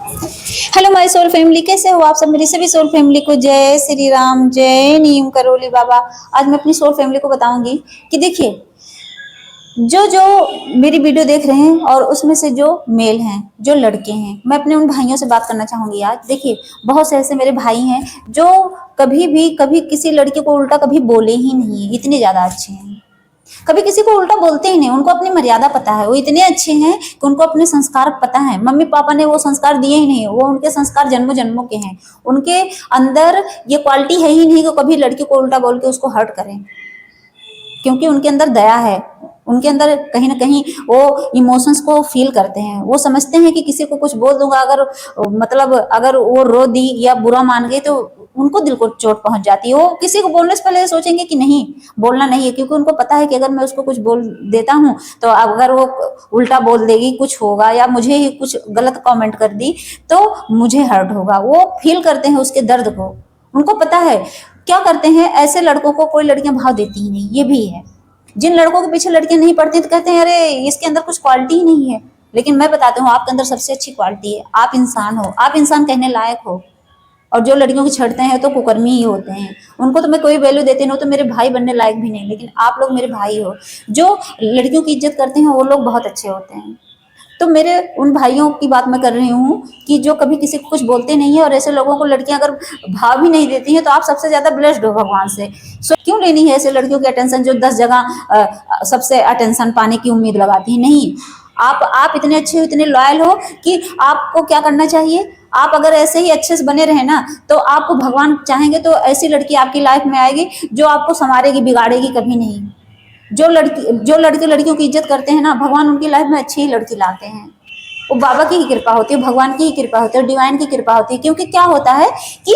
Hello my soul family, कैसे हो आप सब। मेरी सभी सोल फैमिली को जय श्री राम, जय नीम करोली बाबा। आज मैं अपनी सोल फैमिली को बताऊंगी कि देखिए, जो जो मेरी वीडियो देख रहे हैं और उसमें से जो मेल हैं, जो लड़के हैं, मैं अपने उन भाइयों से बात करना चाहूंगी आज। देखिए, बहुत से ऐसे मेरे भाई हैं जो कभी किसी लड़के को उल्टा कभी बोले ही नहीं है, इतने ज्यादा अच्छे हैं। कभी किसी को उल्टा बोलते ही नहीं, उनको अपनी मर्यादा पता है। वो इतने अच्छे हैं कि उनको अपने संस्कार पता है। मम्मी पापा ने वो संस्कार दिए ही नहीं, वो उनके संस्कार जन्मों जन्मों के हैं। उनके अंदर ये क्वालिटी है ही नहीं कि कभी लड़के को उल्टा बोल के उसको हर्ट करें, क्योंकि उनके अंदर दया है। उनके अंदर कहीं ना कहीं वो इमोशंस को फील करते हैं। वो समझते हैं कि किसी को कुछ बोल दूंगा, अगर मतलब अगर वो रो दी या बुरा मान गई तो उनको दिल को चोट पहुंच जाती है। वो किसी को बोलने से पहले सोचेंगे कि नहीं, बोलना नहीं है, क्योंकि उनको पता है कि अगर मैं उसको कुछ बोल देता हूँ तो अगर वो उल्टा बोल देगी, कुछ होगा, या मुझे ही कुछ गलत कमेंट कर दी तो मुझे हर्ट होगा। वो फील करते हैं उसके दर्द को, उनको पता है। क्या करते हैं, ऐसे लड़कों को कोई लड़कियां भाव देती ही नहीं, ये भी है। जिन लड़कों के पीछे लड़कियां नहीं पड़ती तो कहते हैं अरे इसके अंदर कुछ क्वालिटी ही नहीं है। लेकिन मैं बताती हूँ, आपके अंदर सबसे अच्छी क्वालिटी है। आप इंसान हो, आप इंसान कहने लायक हो। और जो लड़कियों की छेड़ते हैं तो कुकर्मी ही होते हैं, उनको तो मैं कोई वैल्यू देती नहीं, तो मेरे भाई बनने लायक भी नहीं। लेकिन आप लोग मेरे भाई हो। जो लड़कियों की इज्जत करते हैं वो लोग बहुत अच्छे होते हैं। तो मेरे उन भाइयों की बात मैं कर रही हूँ कि जो कभी किसी को कुछ बोलते नहीं है, और ऐसे लोगों को लड़कियां अगर भाव भी नहीं देती हैं तो आप सबसे ज्यादा ब्लेस्ड हो भगवान से। सो क्यों लेनी है ऐसे लड़कियों की अटेंशन जो 10 जगह सबसे अटेंशन पाने की उम्मीद लगाती है। नहीं, आप इतने अच्छे हो, इतने लॉयल हो कि आपको क्या करना चाहिए। आप अगर ऐसे ही अच्छे से बने रहे ना तो आपको भगवान चाहेंगे तो ऐसी लड़की आपकी लाइफ में आएगी जो आपको संवारेगी, बिगाड़ेगी कभी नहीं। जो लड़के लड़कियों की इज्जत करते हैं ना, भगवान उनकी लाइफ में अच्छी ही लड़की लाते हैं। वो बाबा की ही कृपा होती है, भगवान की ही कृपा होती है, डिवाइन की कृपा होती है। क्योंकि क्या होता है कि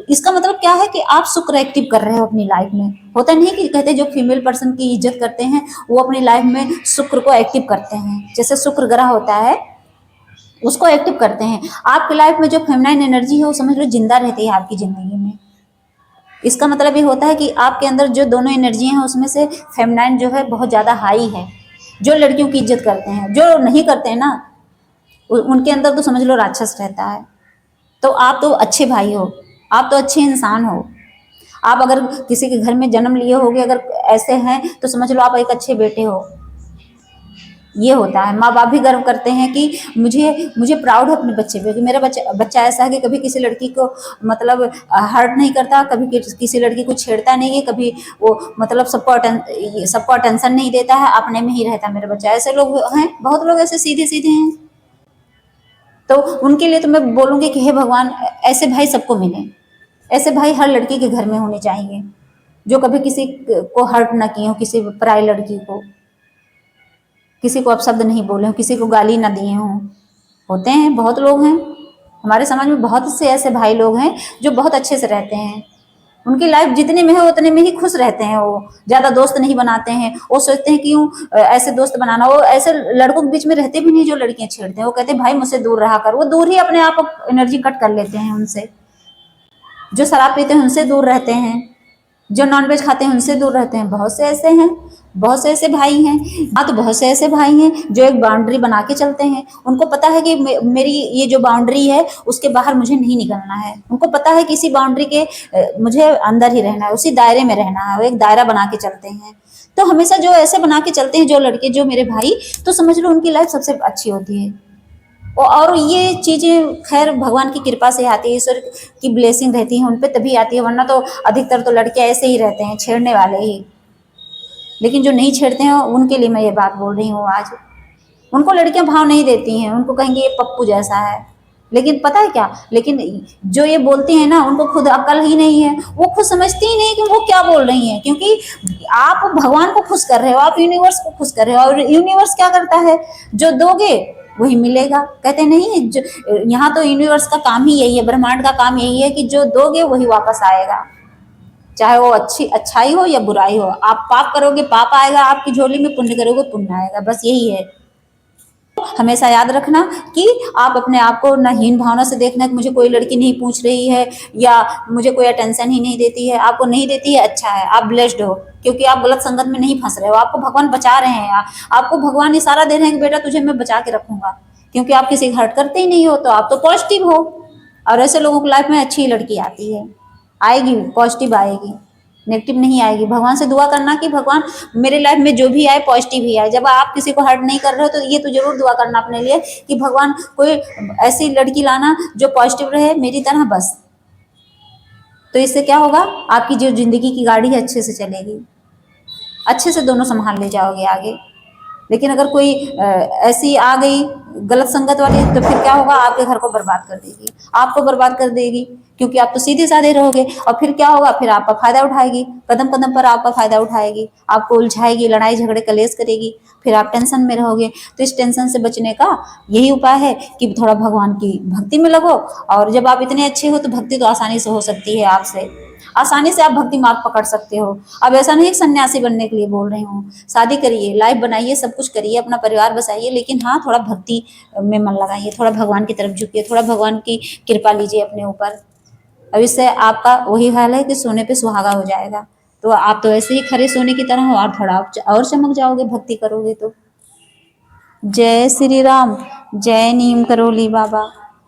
इसका मतलब क्या है कि आप शुक्र एक्टिव कर रहे हो अपनी लाइफ में। होता नहीं कि कहते जो फीमेल पर्सन की इज्जत करते हैं वो अपनी लाइफ में शुक्र को एक्टिव करते हैं। जैसे शुक्र ग्रह होता है उसको एक्टिव करते हैं। आपकी लाइफ में जो फेमिनाइन एनर्जी है वो समझ लो जिंदा रहती है आपकी जिंदगी में। इसका मतलब ये होता है कि आपके अंदर जो दोनों एनर्जी हैं उसमें से फेमिनाइन जो है बहुत ज़्यादा हाई है। जो लड़कियों की इज्जत करते हैं, जो नहीं करते हैं ना, उनके अंदर तो समझ लो राक्षस रहता है। तो आप तो अच्छे भाई हो, आप तो अच्छे इंसान हो। आप अगर किसी के घर में जन्म लिए होगे, अगर ऐसे हैं तो समझ लो आप एक अच्छे बेटे हो। ये होता है, माँ बाप भी गर्व करते हैं कि मुझे मुझे प्राउड है अपने बच्चे पे कि मेरा बच्चा ऐसा है कि कभी किसी लड़की को मतलब हर्ट नहीं करता, कभी किसी लड़की को छेड़ता नहीं है, कभी वो मतलब सबको अटेंशन नहीं देता है, अपने में ही रहता है मेरा बच्चा। ऐसे लोग हैं, बहुत लोग ऐसे सीधे सीधे हैं। तो उनके लिए तो मैं बोलूँगी कि हे भगवान ऐसे भाई सबको मिले। ऐसे भाई हर लड़की के घर में होने चाहिए, जो कभी किसी को हर्ट ना किए हो, किसी पराई लड़की को, किसी को अपशब्द नहीं बोले हो, किसी को गाली ना दिए हों। होते हैं, बहुत लोग हैं हमारे समाज में, बहुत से ऐसे भाई लोग हैं जो बहुत अच्छे से रहते हैं। उनकी लाइफ जितने में है उतने में ही खुश रहते हैं। वो ज्यादा दोस्त नहीं बनाते हैं। वो सोचते हैं क्यों ऐसे दोस्त बनाना। वो ऐसे लड़कों के बीच में रहते भी नहीं जो लड़कियां छेड़ते हैं। वो कहते हैं भाई मुझसे दूर रहा कर। वो दूर ही अपने आप एनर्जी कट कर लेते हैं उनसे। जो शराब पीते हैं उनसे दूर रहते हैं, जो नॉनवेज खाते हैं उनसे दूर रहते हैं। बहुत से ऐसे हैं, बहुत से ऐसे भाई हैं। हाँ, तो बहुत से ऐसे भाई हैं जो एक बाउंड्री बना के चलते हैं। उनको पता है कि मेरी ये जो बाउंड्री है उसके बाहर मुझे नहीं निकलना है। उनको पता है कि इसी बाउंड्री के मुझे अंदर ही रहना है, उसी दायरे में रहना है। वो एक दायरा बना के चलते हैं। तो हमेशा जो ऐसे बना के चलते हैं जो लड़के, जो मेरे भाई, तो समझ लो उनकी लाइफ सबसे अच्छी होती है। और ये चीजें खैर भगवान की कृपा से आती है, ईश्वर की ब्लेसिंग रहती है उन पर, तभी आती है। वरना तो अधिकतर तो लड़के ऐसे ही रहते हैं, छेड़ने वाले ही। लेकिन जो नहीं छेड़ते हैं उनके लिए मैं ये बात बोल रही हूँ आज। उनको लड़कियां भाव नहीं देती हैं, उनको कहेंगे ये पप्पू जैसा है। लेकिन पता है क्या, लेकिन जो ये बोलती हैं ना उनको खुद अकल ही नहीं है। वो खुद समझती ही नहीं कि वो क्या बोल रही हैं, क्योंकि आप भगवान को खुश कर रहे हो, आप यूनिवर्स को खुश कर रहे हो। और यूनिवर्स क्या करता है, जो दोगे वही मिलेगा। कहते नहीं, यहाँ तो यूनिवर्स का काम ही यही है, ब्रह्मांड का काम यही है कि जो दोगे वही वापस आएगा। चाहे वो अच्छाई हो या बुराई हो। आप पाप करोगे पाप आएगा आपकी झोली में, पुण्य करोगे पुण्य आएगा। बस यही है। हमेशा याद रखना कि आप अपने आप को ना हीन भावना से देखना कि मुझे कोई लड़की नहीं पूछ रही है या मुझे कोई अटेंशन ही नहीं देती है। आपको नहीं देती है, अच्छा है, आप ब्लेस्ड हो, क्योंकि आप गलत संगत में नहीं फंस रहे हो। आपको भगवान बचा रहे हैं। आपको भगवान इशारा दे रहे हैं कि बेटा तुझे मैं बचा के रखूंगा। क्योंकि आप किसी का हर्ट करते ही नहीं हो, तो आप तो पॉजिटिव हो। और ऐसे लोगों की लाइफ में अच्छी लड़की आती है, आएगी, पॉजिटिव आएगी, नेगेटिव नहीं आएगी। भगवान से दुआ करना कि भगवान मेरे लाइफ में जो भी आए पॉजिटिव ही आए। जब आप किसी को हर्ट नहीं कर रहे हो तो ये तो जरूर दुआ करना अपने लिए कि भगवान कोई ऐसी लड़की लाना जो पॉजिटिव रहे मेरी तरह, बस। तो इससे क्या होगा, आपकी जो जिंदगी की गाड़ी है अच्छे से चलेगी, अच्छे से दोनों संभाल ले जाओगे आगे। लेकिन अगर कोई ऐसी आ गई गलत संगत वाली, तो फिर क्या होगा, आपके घर को बर्बाद कर देगी, आपको बर्बाद कर देगी, क्योंकि आप तो सीधे साधे रहोगे। और फिर क्या होगा, फिर आपका फायदा उठाएगी, कदम कदम पर आपका फायदा उठाएगी, आपको उलझाएगी, लड़ाई झगड़े कलेश करेगी, फिर आप टेंशन में रहोगे। तो इस टेंशन से बचने का यही उपाय है कि थोड़ा भगवान की भक्ति में लगो। और जब आप इतने अच्छे हो तो भक्ति तो आसानी से हो सकती है आपसे, आसानी से आप भक्ति मार्ग पकड़ सकते हो। अब ऐसा नहीं कि सन्यासी बनने के लिए बोल रही हूँ, शादी करिए, लाइफ बनाइए, सब कुछ करिए, अपना परिवार बसाइए, लेकिन हाँ थोड़ा भक्ति में मन लगाइए, थोड़ा भगवान की तरफ झुकिए, थोड़ा भगवान की कृपा लीजिए अपने ऊपर। अब इससे आपका वही हाल है कि सोने पे सुहागा हो जाएगा। तो आप तो ऐसे ही खरे सोने की तरह हो, और थोड़ा आप और चमक जाओगे भक्ति करोगे तो। जय श्री राम, जय नीम करोली बाबा।